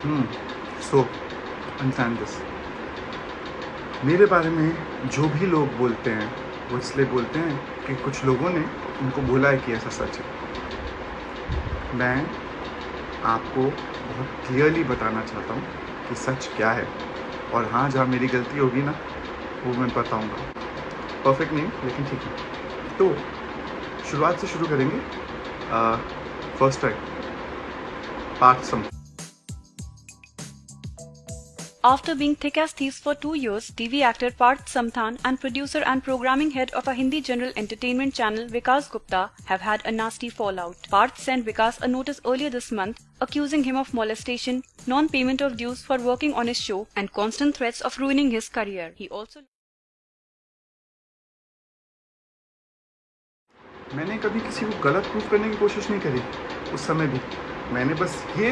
So understand this. मेरे बारे में जो भी लोग बोलते हैं वो इसलिए बोलते हैं कि कुछ लोगों ने उनको बोला है कि ऐसा सच है। मैं आपको बहुत क्लियरली बताना चाहता हूँ कि सच क्या है, और हाँ, जहाँ मेरी गलती होगी ना वो मैं बताऊँगा। परफेक्ट नहीं लेकिन ठीक है। तो शुरुआत से शुरू करेंगे। First time Partha some. After being thick as thieves for 2 years, TV actor Parth Samthan and producer and programming head of a Hindi general entertainment channel Vikas Gupta have had a nasty fallout. Parth sent Vikas a notice earlier this month accusing him of molestation, non-payment of dues for working on his show, and constant threats of ruining his career. He also मैंने कभी किसी को गलत proof करने की कोशिश नहीं करी। उस समय भी मैंने बस ये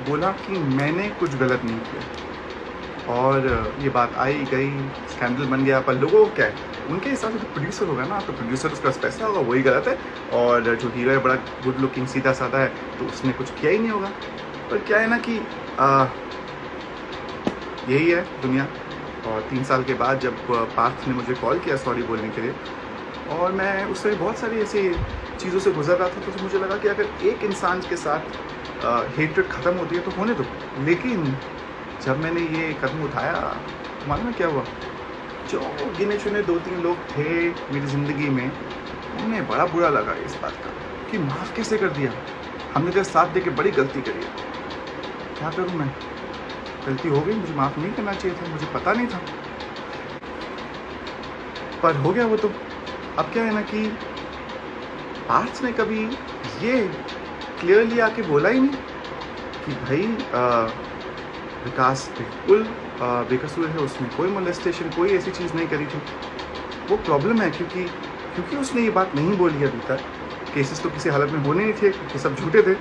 बोला कि मैंने कुछ गलत नहीं किया, और ये बात आई गई, स्कैंडल बन गया। पर लोगों को क्या है, उनके हिसाब से तो प्रोड्यूसर होगा ना, तो प्रोड्यूसर उसका पैसा होगा, वही गलत है। और जो हीरो है बड़ा गुड लुकिंग सीधा साधा है, तो उसने कुछ किया ही नहीं होगा। पर क्या है ना कि यही है दुनिया। और 3 साल के बाद जब पार्थ ने मुझे कॉल किया सॉरी बोलने के लिए, और मैं उस समय बहुत सारी ऐसी चीज़ों से गुजर रहा था, तो मुझे लगा कि अगर एक इंसान के साथ हेट्रेड ख़त्म होती है तो होने दो। लेकिन जब मैंने ये कदम उठाया, तो मालूम है क्या हुआ? जो गिने चुने 2-3 लोग थे मेरी ज़िंदगी में, उन्हें बड़ा बुरा लगा इस बात का कि माफ़ कैसे कर दिया, हमने तेरा साथ दे के बड़ी गलती करी है। क्या करूँ मैं? गलती हो गई, मुझे माफ़ नहीं करना चाहिए था, मुझे पता नहीं था, पर हो गया वो तो। अब क्या है ना कि पार्थ ने कभी ये क्लियरली आके बोला ही नहीं कि भाई विकास बिल्कुल बेकसूर है, उसने कोई मोलेस्टेशन कोई ऐसी चीज़ नहीं करी थी। वो प्रॉब्लम है क्योंकि उसने ये बात नहीं बोली अभी तक। केसेस तो किसी हालत में होने नहीं थे क्योंकि सब झूठे थे।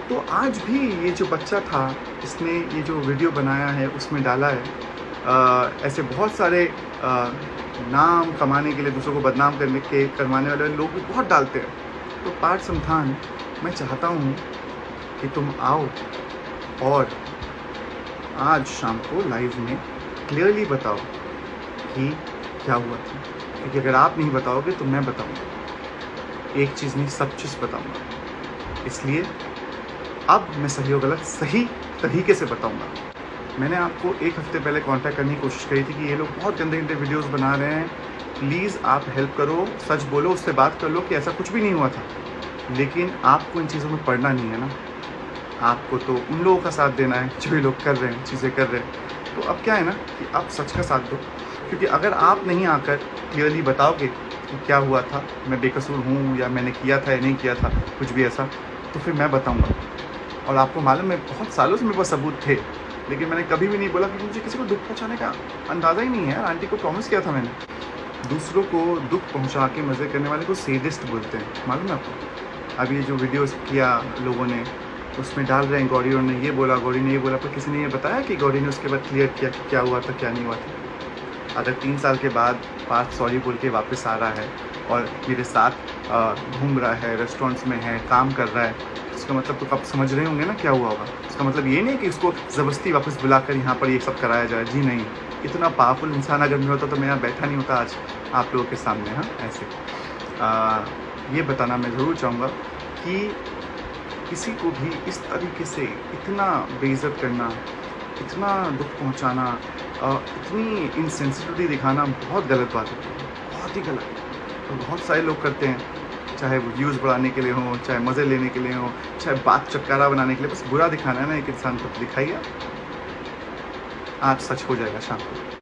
तो आज भी ये जो बच्चा था, इसने ये जो वीडियो बनाया है उसमें डाला है ऐसे बहुत सारे नाम कमाने के लिए, दूसरों को बदनाम करवाने वाले लोग भी बहुत डालते हैं। तो पार्थ समथान, मैं चाहता हूँ कि तुम आओ और आज शाम को लाइव में क्लियरली बताओ कि क्या हुआ था, क्योंकि अगर आप नहीं बताओगे तो मैं बताऊँगा। एक चीज़ नहीं, सब चीज़ बताऊँगा। इसलिए अब मैं सही और गलत सही तरीके से बताऊँगा। मैंने आपको 1 हफ्ते पहले कांटेक्ट करने की कोशिश करी थी कि ये लोग बहुत गंदे गंदे वीडियोस बना रहे हैं, प्लीज़ आप हेल्प करो, सच बोलो, उससे बात कर लो कि ऐसा कुछ भी नहीं हुआ था। लेकिन आपको इन चीज़ों में पड़ना नहीं है ना, आपको तो उन लोगों का साथ देना है जो ये लोग कर रहे हैं, चीज़ें कर रहे हैं। तो अब क्या है ना कि आप सच का साथ दो, क्योंकि अगर आप नहीं आकर क्लियरली बताओगे कि क्या हुआ था, मैं बेकसूर हूँ या मैंने किया था या नहीं किया था कुछ भी ऐसा, तो फिर मैं बताऊँगा। और आपको मालूम है बहुत सालों से मेरे पास सबूत थे, लेकिन मैंने कभी भी नहीं बोला क्योंकि मुझे किसी को दुख पहुंचाने का अंदाज़ा ही नहीं है। आंटी को प्रॉमिस किया था मैंने। दूसरों को दुख पहुंचा के मज़े करने वाले को सेडिस्ट बोलते हैं, मालूम है आपको? अब ये जो वीडियोस किया लोगों ने, उसमें डाल रहे हैं गौरी ने ये बोला, गौरी ने ये बोला, पर किसी ने ये बताया कि गौरी ने उसके बाद क्लियर किया कि क्या हुआ था क्या नहीं हुआ था। अगर 3 साल के बाद पार्थ सॉरी बोल के वापस आ रहा है और मेरे साथ घूम रहा है, रेस्टोरेंट्स में है, काम कर रहा है, इसका मतलब तो आप समझ रहे होंगे ना क्या हुआ होगा। इसका मतलब ये नहीं कि उसको ज़बरदस्ती वापस बुलाकर यहाँ पर ये सब कराया जाए, जी नहीं। इतना पावरफुल इंसान अगर मैं होता तो मैं यहाँ बैठा नहीं होता आज आप लोगों के सामने। हाँ, ऐसे ये बताना मैं ज़रूर चाहूँगा कि किसी को भी इस तरीके से इतना बेइज्जत करना, इतना दुख पहुँचाना, इतनी इनसेंसिटिविटी दिखाना बहुत गलत बात होती है, बहुत ही गलत। तो बहुत सारे लोग करते हैं, चाहे वो व्यूज़ बढ़ाने के लिए हो, चाहे मज़े लेने के लिए हो, चाहे बात चटकारा बनाने के लिए, बस बुरा दिखाना है ना एक इंसान को, दिखाइए। आज सच हो जाएगा शाम को।